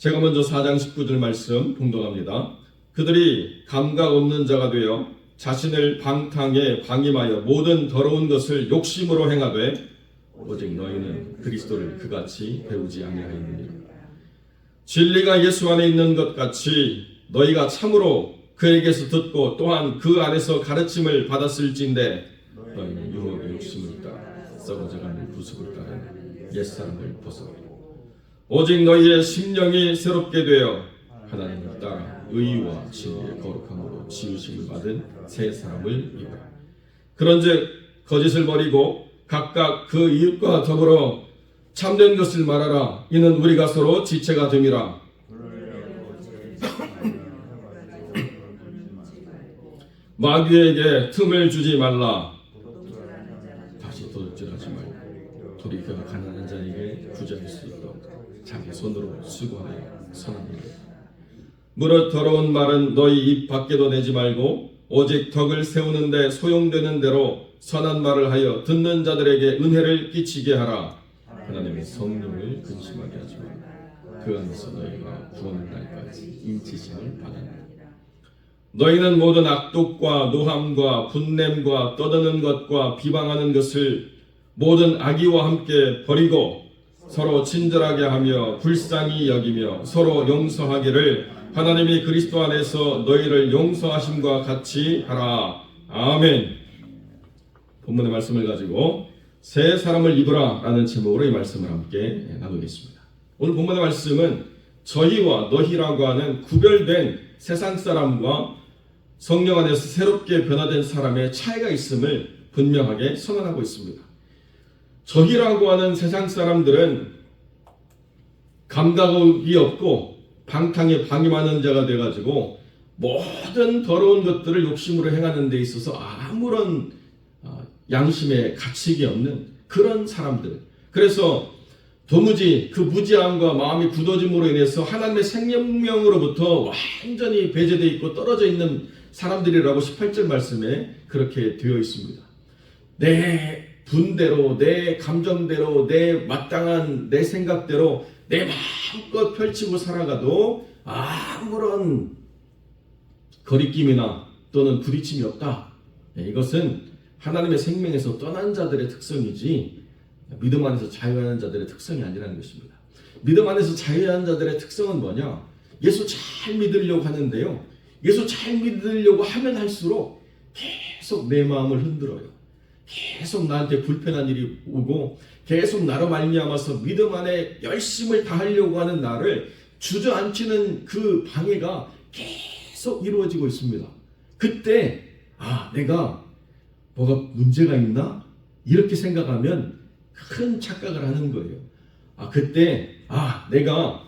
제가 먼저 4장 19절 말씀 봉독합니다. 그들이 감각 없는 자가 되어 자신을 방탕에 방임하여 모든 더러운 것을 욕심으로 행하되 오직 너희는 그리스도를 그같이 배우지 아니하였느니라. 진리가 예수 안에 있는 것 같이 너희가 참으로 그에게서 듣고 또한 그 안에서 가르침을 받았을진데 너희는 유혹의 욕심을 따라 썩어져가는 구습을 따라 옛사람을 벗어버리고 오직 너희의 심령이 새롭게 되어 하나님을 따라 의와 진리의 거룩함으로 지으심을 받은 새 사람을 입으라. 그런즉 거짓을 버리고 각각 그 이웃과 더불어 참된 것을 말하라. 이는 우리가 서로 지체가 됨이라. 마귀에게 틈을 주지 말라. 다시 도둑질하지 말고 돌이켜 가난한 자에게 구제할 수 있도록 자기 손으로 수고하여 선한 일을. 무릇 더러운 말은 너희 입 밖에도 내지 말고 오직 덕을 세우는데 소용되는 대로 선한 말을 하여 듣는 자들에게 은혜를 끼치게 하라. 하나님의 성령을 근심하게 하지 말고 그 안에서 너희가 구원의 날까지 인치심을 받았느니라. 너희는 모든 악독과 노함과 분냄과 떠드는 것과 비방하는 것을 모든 악의와 함께 버리고 서로 친절하게 하며 불쌍히 여기며 서로 용서하기를 하나님이 그리스도 안에서 너희를 용서하심과 같이 하라. 아멘. 본문의 말씀을 가지고 새 사람을 입으라 라는 제목으로 이 말씀을 함께 나누겠습니다. 오늘 본문의 말씀은 저희와 너희라고 하는 구별된 세상 사람과 성령 안에서 새롭게 변화된 사람의 차이가 있음을 분명하게 선언하고 있습니다. 저희라고 하는 세상 사람들은 감각이 없고 방탕에 방임하는 자가 돼가지고 모든 더러운 것들을 욕심으로 행하는 데 있어서 아무런 양심의 가책이 없는 그런 사람들. 그래서 도무지 그 무지함과 마음이 굳어짐으로 인해서 하나님의 생명으로부터 완전히 배제되어 있고 떨어져 있는 사람들이라고 18절 말씀에 그렇게 되어 있습니다. 내 분대로, 내 감정대로, 내 마땅한 내 생각대로 내 마음껏 펼치고 살아가도 아무런 거리낌이나 또는 부딪힘이 없다. 이것은 하나님의 생명에서 떠난 자들의 특성이지 믿음 안에서 자유하는 자들의 특성이 아니라는 것입니다. 믿음 안에서 자유하는 자들의 특성은 뭐냐? 예수 잘 믿으려고 하는데요. 예수 잘 믿으려고 하면 할수록 계속 내 마음을 흔들어요. 계속 나한테 불편한 일이 오고 계속 나로 말미암아서 믿음 안에 열심을 다하려고 하는 나를 주저앉히는 그 방해가 계속 이루어지고 있습니다. 그때 내가 뭐가 문제가 있나? 이렇게 생각하면 큰 착각을 하는 거예요. 그때 내가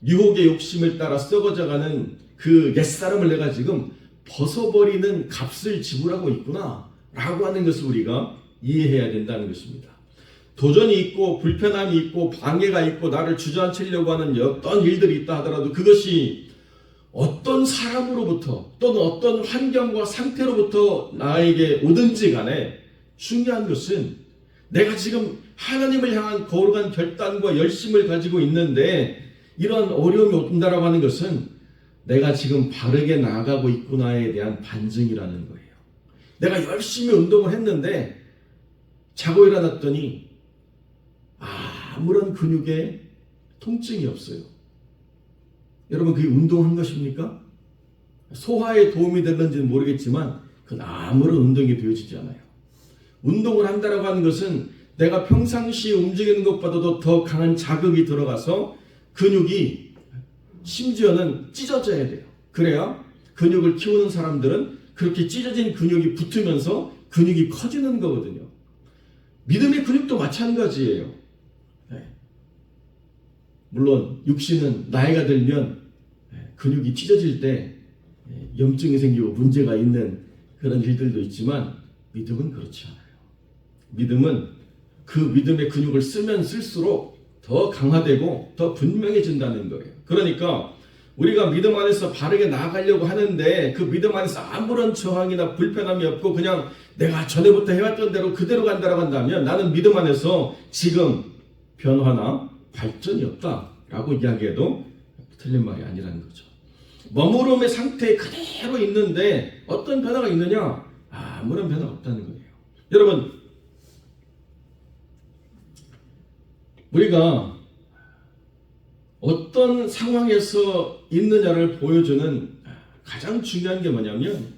유혹의 욕심을 따라 썩어져가는 그 옛사람을 내가 지금 벗어버리는 값을 지불하고 있구나 라고 하는 것을 우리가 이해해야 된다는 것입니다. 도전이 있고 불편함이 있고 방해가 있고 나를 주저앉히려고 하는 어떤 일들이 있다 하더라도 그것이 어떤 사람으로부터 또는 어떤 환경과 상태로부터 나에게 오든지 간에 중요한 것은 내가 지금 하나님을 향한 거룩한 결단과 열심을 가지고 있는데 이런 어려움이 온다라고 하는 것은 내가 지금 바르게 나아가고 있구나에 대한 반증이라는 거예요. 내가 열심히 운동을 했는데 자고 일어났더니 아무런 근육에 통증이 없어요. 여러분 그게 운동한 것입니까? 소화에 도움이 되는지는 모르겠지만 그건 아무런 운동이 되어지지 않아요. 운동을 한다라고 하는 것은 내가 평상시에 움직이는 것보다도 더 강한 자극이 들어가서 근육이 심지어는 찢어져야 돼요. 그래야 근육을 키우는 사람들은 그렇게 찢어진 근육이 붙으면서 근육이 커지는 거거든요. 믿음의 근육도 마찬가지예요. 물론 육신은 나이가 들면 근육이 찢어질 때 염증이 생기고 문제가 있는 그런 일들도 있지만 믿음은 그렇지 않아요. 믿음은 그 믿음의 근육을 쓰면 쓸수록 더 강화되고 더 분명해진다는 거예요. 그러니까 우리가 믿음 안에서 바르게 나아가려고 하는데 그 믿음 안에서 아무런 저항이나 불편함이 없고 그냥 내가 전에부터 해왔던 대로 그대로 간다라고 한다면 나는 믿음 안에서 지금 변화나 발전이 없다라고 이야기해도 틀린 말이 아니라는 거죠. 머무름의 상태에 그대로 있는데 어떤 변화가 있느냐? 아무런 변화가 없다는 거예요. 여러분, 우리가 어떤 상황에서 있느냐를 보여주는 가장 중요한 게 뭐냐면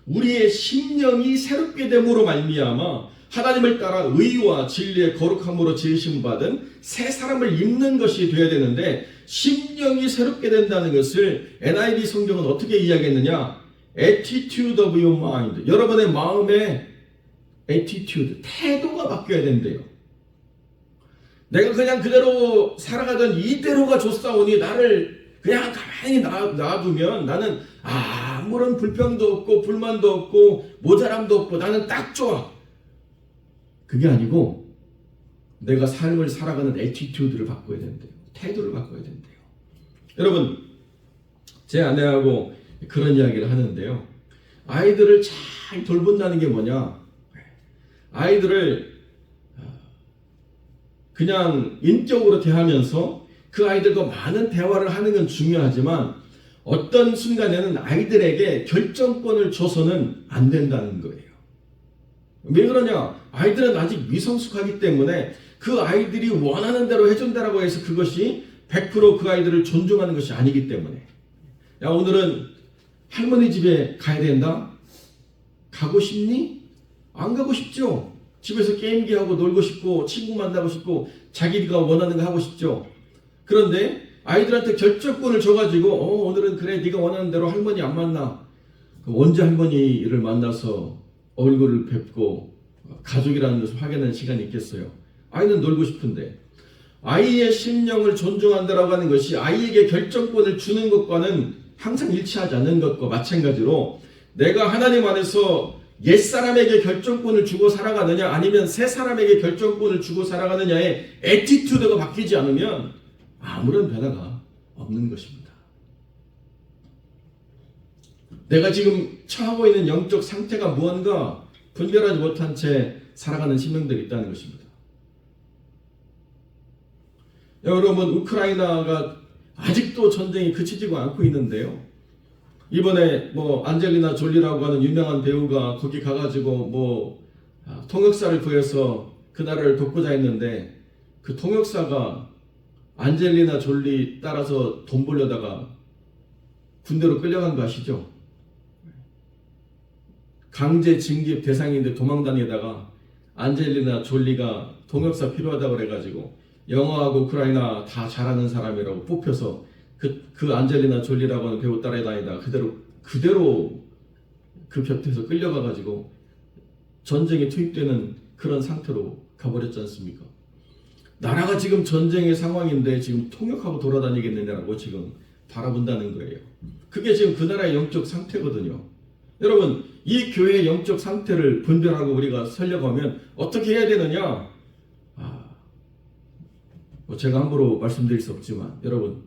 우리의 심령이 새롭게 됨으로 말미암아 하나님을 따라 의와 진리의 거룩함으로 지으심 받은 새 사람을 입는 것이 되어야 되는데, 심령이 새롭게 된다는 것을 NIV 성경은 어떻게 이야기했느냐? Attitude of your mind. 여러분의 마음의 attitude, 태도가 바뀌어야 된대요. 내가 그냥 그대로 살아가던 이대로가 좋사오니 나를 그냥 가만히 놔두면 나는 아무런 불평도 없고 불만도 없고 모자람도 없고 나는 딱 좋아. 그게 아니고 내가 삶을 살아가는 애티튜드를 바꿔야 된대요. 태도를 바꿔야 된대요. 여러분, 제 아내하고 그런 이야기를 하는데요. 아이들을 잘 돌본다는 게 뭐냐? 아이들을 그냥 인격으로 대하면서 그 아이들과 많은 대화를 하는 건 중요하지만 어떤 순간에는 아이들에게 결정권을 줘서는 안 된다는 거예요. 왜 그러냐? 아이들은 아직 미성숙하기 때문에 그 아이들이 원하는 대로 해준다라고 해서 그것이 100% 그 아이들을 존중하는 것이 아니기 때문에, 야, 오늘은 할머니 집에 가야 된다? 가고 싶니? 안 가고 싶죠? 집에서 게임기 하고 놀고 싶고 친구 만나고 싶고 자기가 원하는 거 하고 싶죠? 그런데 아이들한테 결정권을 줘가지고 오늘은 그래 네가 원하는 대로 할머니 안 만나. 언제 할머니를 만나서 얼굴을 뵙고 가족이라는 것을 확인하는 시간이 있겠어요? 아이는 놀고 싶은데. 아이의 심령을 존중한다라고 하는 것이 아이에게 결정권을 주는 것과는 항상 일치하지 않는 것과 마찬가지로 내가 하나님 안에서 옛사람에게 결정권을 주고 살아가느냐 아니면 새 사람에게 결정권을 주고 살아가느냐의 애티튜드가 바뀌지 않으면 아무런 변화가 없는 것입니다. 내가 지금 처하고 있는 영적 상태가 무언가 분별하지 못한 채 살아가는 신명들이 있다는 것입니다. 여러분, 우크라이나가 아직도 전쟁이 그치지가 않고 있는데요. 이번에 안젤리나 졸리라고 하는 유명한 배우가 거기 가가지고 통역사를 구해서 그 나라를 돕고자 했는데 그 통역사가 안젤리나 졸리 따라서 돈 벌려다가 군대로 끌려간 거 아시죠? 강제 징집 대상인데 도망다니다가 안젤리나 졸리가 통역사 필요하다고 그래가지고 영어하고 우크라이나 다 잘하는 사람이라고 뽑혀서 그 안젤리나 졸리라고 하는 배우 따라다니다가 그대로 그 곁에서 끌려가가지고 전쟁에 투입되는 그런 상태로 가버렸지 않습니까? 나라가 지금 전쟁의 상황인데 지금 통역하고 돌아다니겠느냐라고 지금 바라본다는 거예요. 그게 지금 그 나라의 영적 상태거든요. 여러분, 이 교회의 영적 상태를 분별하고 우리가 살려가면 어떻게 해야 되느냐? 제가 함부로 말씀드릴 수 없지만 여러분,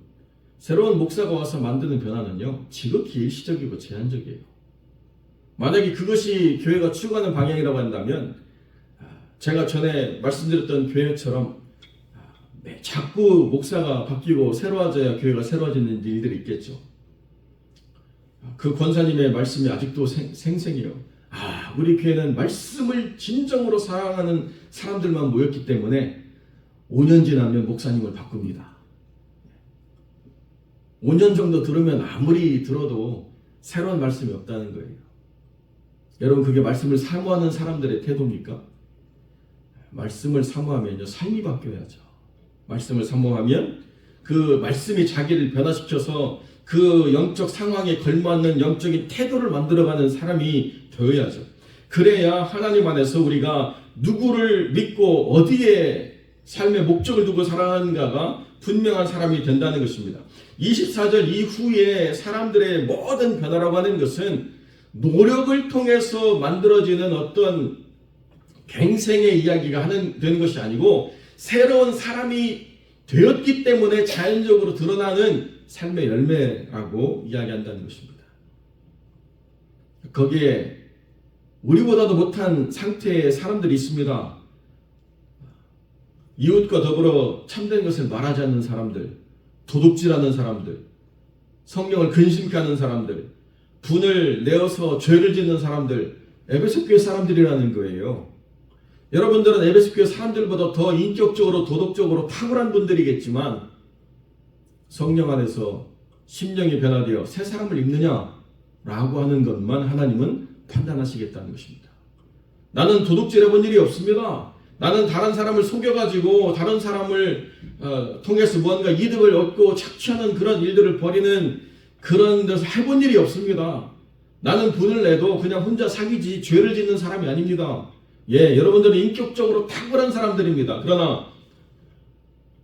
새로운 목사가 와서 만드는 변화는요 지극히 일시적이고 제한적이에요. 만약에 그것이 교회가 추구하는 방향이라고 한다면 제가 전에 말씀드렸던 교회처럼 자꾸 목사가 바뀌고 새로워져야 교회가 새로워지는 일들이 있겠죠. 그 권사님의 말씀이 아직도 생생해요. 우리 교회는 말씀을 진정으로 사랑하는 사람들만 모였기 때문에 5년 지나면 목사님을 바꿉니다. 5년 정도 들으면 아무리 들어도 새로운 말씀이 없다는 거예요. 여러분, 그게 말씀을 사모하는 사람들의 태도입니까? 말씀을 사모하면요 삶이 바뀌어야죠. 말씀을 사모하면 그 말씀이 자기를 변화시켜서 그 영적 상황에 걸맞는 영적인 태도를 만들어가는 사람이 되어야죠. 그래야 하나님 안에서 우리가 누구를 믿고 어디에 삶의 목적을 두고 살아가는가가 분명한 사람이 된다는 것입니다. 24절 이후에 사람들의 모든 변화라고 하는 것은 노력을 통해서 만들어지는 어떤 갱생의 이야기가 되는 것이 아니고 새로운 사람이 되었기 때문에 자연적으로 드러나는 삶의 열매라고 이야기한다는 것입니다. 거기에 우리보다도 못한 상태의 사람들이 있습니다. 이웃과 더불어 참된 것을 말하지 않는 사람들, 도둑질하는 사람들, 성령을 근심케 하는 사람들, 분을 내어서 죄를 짓는 사람들, 에베소 교회 사람들이라는 거예요. 여러분들은 에베소 교회 사람들보다 더 인격적으로 도덕적으로 탁월한 분들이겠지만 성령 안에서 심령이 변화되어 새 사람을 입느냐라고 하는 것만 하나님은 판단하시겠다는 것입니다. 나는 도둑질 해본 일이 없습니다. 나는 다른 사람을 속여가지고 다른 사람을 통해서 무언가 이득을 얻고 착취하는 그런 일들을 벌이는 그런 데서 해본 일이 없습니다. 나는 분을 내도 그냥 혼자 사귀지 죄를 짓는 사람이 아닙니다. 예, 여러분들은 인격적으로 탁월한 사람들입니다. 그러나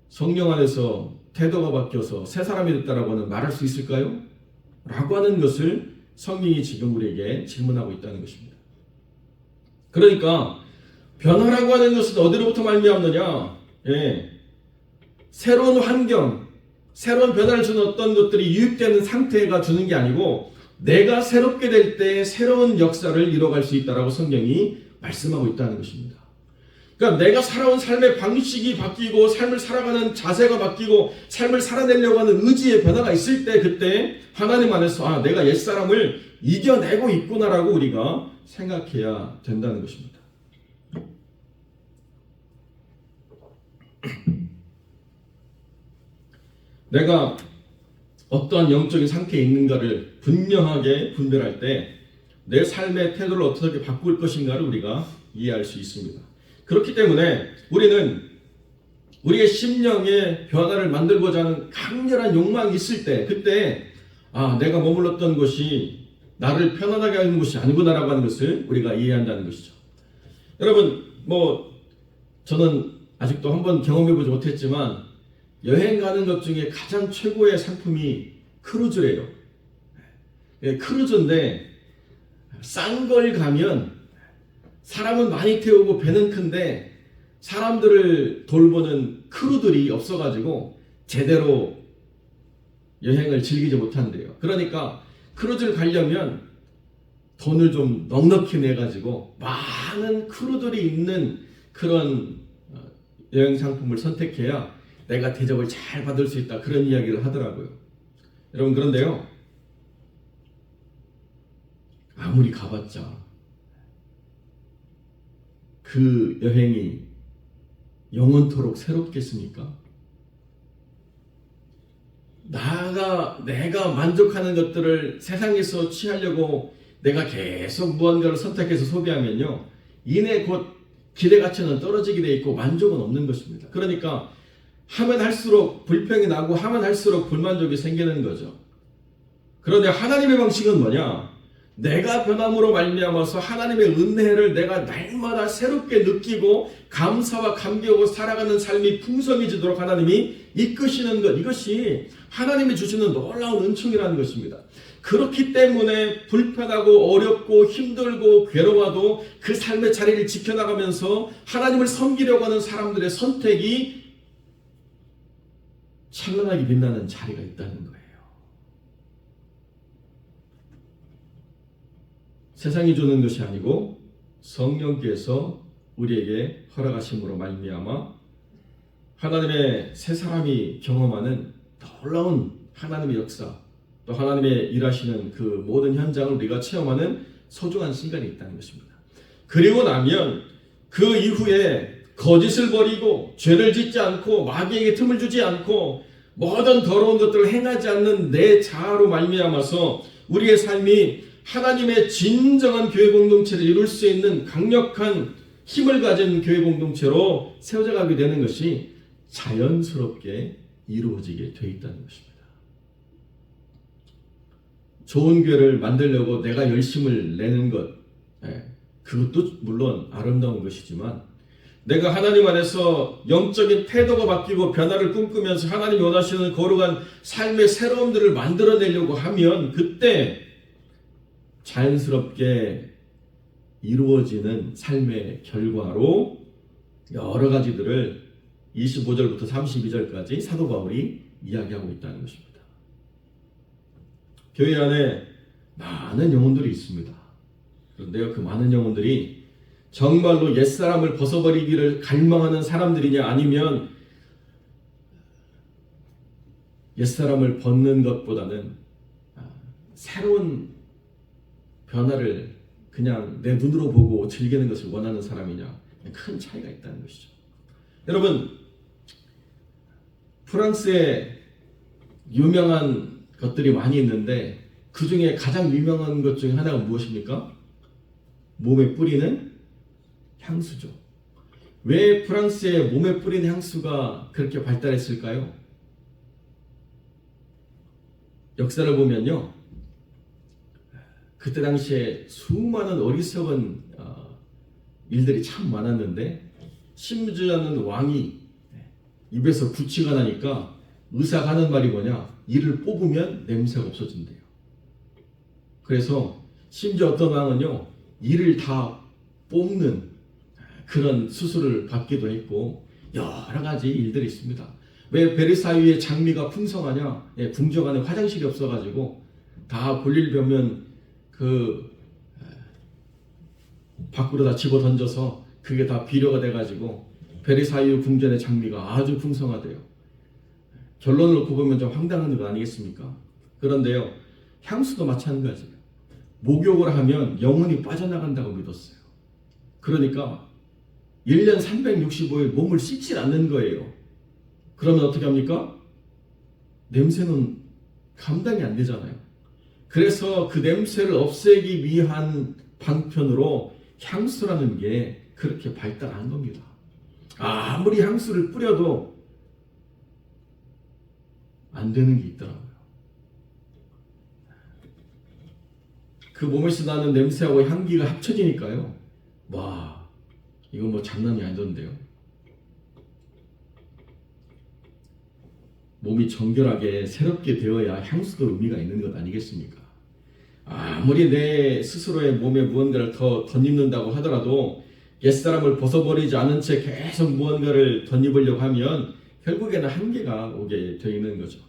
성령 안에서 태도가 바뀌어서 새 사람이 됐다라고는 말할 수 있을까요? 라고 하는 것을 성령이 지금 우리에게 질문하고 있다는 것입니다. 그러니까 변화라고 하는 것은 어디로부터 말미암느냐? 예, 새로운 환경, 새로운 변화를 주는 어떤 것들이 유입되는 상태가 주는 게 아니고 내가 새롭게 될 때 새로운 역사를 이뤄갈 수 있다라고 성경이 말씀하고 있다는 것입니다. 그러니까 내가 살아온 삶의 방식이 바뀌고 삶을 살아가는 자세가 바뀌고 삶을 살아내려고 하는 의지의 변화가 있을 때 그때 하나님 안에서 내가 옛사람을 이겨내고 있구나라고 우리가 생각해야 된다는 것입니다. 내가 어떠한 영적인 상태에 있는가를 분명하게 분별할 때 내 삶의 태도를 어떻게 바꿀 것인가를 우리가 이해할 수 있습니다. 그렇기 때문에 우리는 우리의 심령의 변화를 만들고자 하는 강렬한 욕망이 있을 때 그때 내가 머물렀던 곳이 나를 편안하게 하는 곳이 아니구나라고 하는 것을 우리가 이해한다는 것이죠. 여러분 저는 아직도 한번 경험해보지 못했지만 여행 가는 것 중에 가장 최고의 상품이 크루즈예요. 크루즈인데 싼 걸 가면 사람은 많이 태우고 배는 큰데 사람들을 돌보는 크루들이 없어가지고 제대로 여행을 즐기지 못한대요. 그러니까 크루즈를 가려면 돈을 좀 넉넉히 내가지고 많은 크루들이 있는 그런 여행 상품을 선택해야 내가 대접을 잘 받을 수 있다. 그런 이야기를 하더라고요. 여러분 그런데요. 아무리 가봤자 그 여행이 영원토록 새롭겠습니까? 내가 만족하는 것들을 세상에서 취하려고 내가 계속 무언가를 선택해서 소비하면요. 이내 곧 기대 가치는 떨어지게 돼 있고 만족은 없는 것입니다. 그러니까 하면 할수록 불평이 나고 하면 할수록 불만족이 생기는 거죠. 그런데 하나님의 방식은 뭐냐? 내가 변함으로 말미암아서 하나님의 은혜를 내가 날마다 새롭게 느끼고 감사와 감격으로 살아가는 삶이 풍성해지도록 하나님이 이끄시는 것, 이것이 하나님이 주시는 놀라운 은총이라는 것입니다. 그렇기 때문에 불편하고 어렵고 힘들고 괴로워도 그 삶의 자리를 지켜나가면서 하나님을 섬기려고 하는 사람들의 선택이 찬란하게 빛나는 자리가 있다는 거예요. 세상이 주는 것이 아니고 성령께서 우리에게 허락하심으로 말미암아 하나님의 새 사람이 경험하는 놀라운 하나님의 역사, 또 하나님의 일하시는 그 모든 현장을 우리가 체험하는 소중한 시간이 있다는 것입니다. 그리고 나면 그 이후에 거짓을 버리고 죄를 짓지 않고 마귀에게 틈을 주지 않고 모든 더러운 것들을 행하지 않는 내 자아로 말미암아서 우리의 삶이 하나님의 진정한 교회 공동체를 이룰 수 있는 강력한 힘을 가진 교회 공동체로 세워져 가게 되는 것이 자연스럽게 이루어지게 돼 있다는 것입니다. 좋은 교회를 만들려고 내가 열심을 내는 것, 그것도 물론 아름다운 것이지만 내가 하나님 안에서 영적인 태도가 바뀌고 변화를 꿈꾸면서 하나님이 원하시는 거룩한 삶의 새로움들을 만들어내려고 하면 그때 자연스럽게 이루어지는 삶의 결과로 여러 가지들을 25절부터 32절까지 사도 바울이 이야기하고 있다는 것입니다. 교회 안에 많은 영혼들이 있습니다. 그런데요, 그 많은 영혼들이 정말로 옛사람을 벗어버리기를 갈망하는 사람들이냐 아니면 옛사람을 벗는 것보다는 새로운 변화를 그냥 내 눈으로 보고 즐기는 것을 원하는 사람이냐, 큰 차이가 있다는 것이죠. 여러분, 프랑스에 유명한 것들이 많이 있는데 그 중에 가장 유명한 것 중에 하나가 무엇입니까? 몸에 뿌리는 향수죠. 왜 프랑스에 몸에 뿌리는 향수가 그렇게 발달했을까요? 역사를 보면요, 그때 당시에 수많은 어리석은 일들이 참 많았는데 심지어는 왕이 입에서 구취가 나니까 의사가 하는 말이 뭐냐, 이를 뽑으면 냄새가 없어진대요. 그래서 심지어 어떤 왕은요, 이를 다 뽑는 그런 수술을 받기도 했고 여러 가지 일들이 있습니다. 왜 베르사유의 장미가 풍성하냐? 궁정 안에 화장실이 없어가지고 다 볼일 벼면 그 밖으로 다 집어 던져서 그게 다 비료가 돼가지고 베르사유 궁전의 장미가 아주 풍성하대요. 결론을 놓고 보면 좀 황당한 거 아니겠습니까? 그런데요, 향수도 마찬가지예요. 목욕을 하면 영혼이 빠져나간다고 믿었어요. 그러니까 1년 365일 몸을 씻질 않는 거예요. 그러면 어떻게 합니까? 냄새는 감당이 안 되잖아요. 그래서 그 냄새를 없애기 위한 방편으로 향수라는 게 그렇게 발달한 겁니다. 아무리 향수를 뿌려도 안 되는 게 있더라고요. 그 몸에서 나는 냄새하고 향기가 합쳐지니까요, 와, 이건 뭐 장난이 아니던데요. 몸이 정결하게 새롭게 되어야 향수도 의미가 있는 것 아니겠습니까? 아무리 내 스스로의 몸에 무언가를 더 덧입는다고 하더라도 옛사람을 벗어버리지 않은 채 계속 무언가를 덧입으려고 하면 결국에는 한계가 오게 되어 있는 거죠.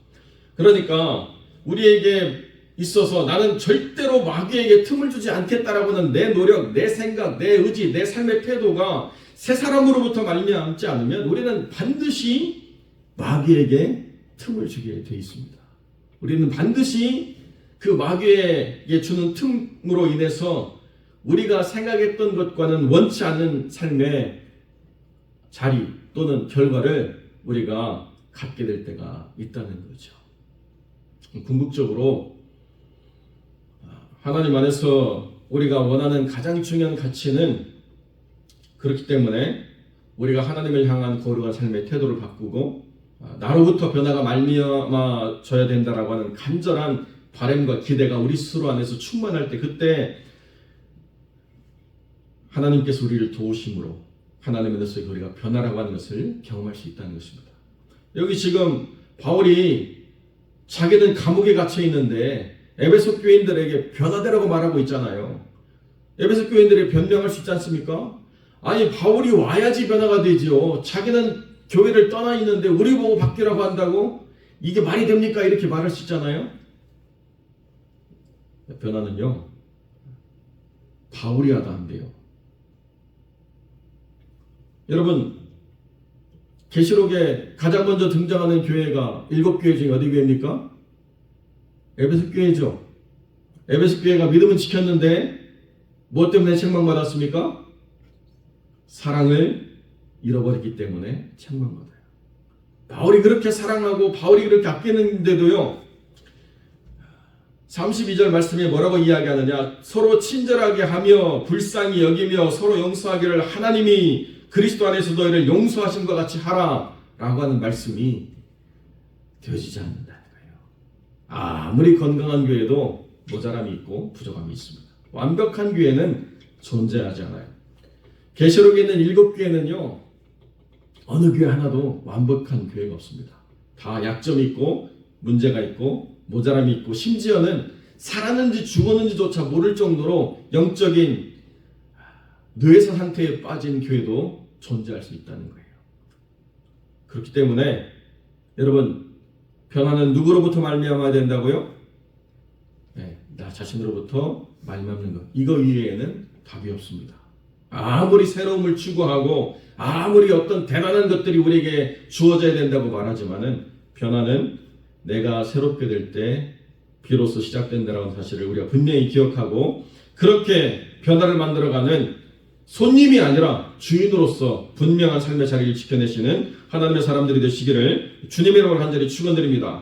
그러니까 우리에게 있어서 나는 절대로 마귀에게 틈을 주지 않겠다라고는 내 노력, 내 생각, 내 의지, 내 삶의 태도가 새 사람으로부터 말미암지 않으면 우리는 반드시 마귀에게 틈을 주게 되어 있습니다. 우리는 반드시 그 마귀에게 주는 틈으로 인해서 우리가 생각했던 것과는 원치 않는 삶의 자리 또는 결과를 우리가 갖게 될 때가 있다는 거죠. 궁극적으로 하나님 안에서 우리가 원하는 가장 중요한 가치는, 그렇기 때문에 우리가 하나님을 향한 거룩한 삶의 태도를 바꾸고 나로부터 변화가 말미암아져야 된다라고 하는 간절한 바람과 기대가 우리 스스로 안에서 충만할 때, 그때 하나님께서 우리를 도우심으로 하나님 안에서 우리가 변화라고 하는 것을 경험할 수 있다는 것입니다. 여기 지금 바울이 자기는 감옥에 갇혀 있는데 에베소 교인들에게 변화되라고 말하고 있잖아요. 에베소 교인들이 변명할 수 있지 않습니까? 아니, 바울이 와야지 변화가 되죠. 자기는 교회를 떠나 있는데 우리 보고 바뀌라고 한다고? 이게 말이 됩니까? 이렇게 말할 수 있잖아요. 변화는요, 바울이 하다 안 돼요. 여러분, 계시록에 가장 먼저 등장하는 교회가 7교회 중에 어디 교회입니까? 에베소 교회죠. 에베소 교회가 믿음은 지켰는데 무엇 때문에 책망받았습니까? 사랑을 잃어버렸기 때문에 책망받아요. 바울이 그렇게 사랑하고 바울이 그렇게 아끼는데도요, 32절 말씀에 뭐라고 이야기하느냐, 서로 친절하게 하며 불쌍히 여기며 서로 용서하기를 하나님이 그리스도 안에서 너희를 용서하신 것 같이 하라 라고 하는 말씀이 되어지지 않는다는 거예요. 아무리 건강한 교회도 모자람이 있고 부족함이 있습니다. 완벽한 교회는 존재하지 않아요. 계시록에 있는 7교회는요, 어느 교회 하나도 완벽한 교회가 없습니다. 다 약점이 있고 문제가 있고 모자람이 있고, 심지어는 살았는지 죽었는지조차 모를 정도로 영적인 뇌사 상태에 빠진 교회도 존재할 수 있다는 거예요. 그렇기 때문에 여러분, 변화는 누구로부터 말미암아야 된다고요? 네, 나 자신으로부터 말미암는 것. 이거 이외에는 답이 없습니다. 아무리 새로움을 추구하고 아무리 어떤 대단한 것들이 우리에게 주어져야 된다고 말하지만은 변화는 내가 새롭게 될 때 비로소 시작된다라는 사실을 우리가 분명히 기억하고 그렇게 변화를 만들어가는 손님이 아니라 주인으로서 분명한 삶의 자리를 지켜내시는 하나님의 사람들이 되시기를 주님의 이름으로 간절히 축원드립니다.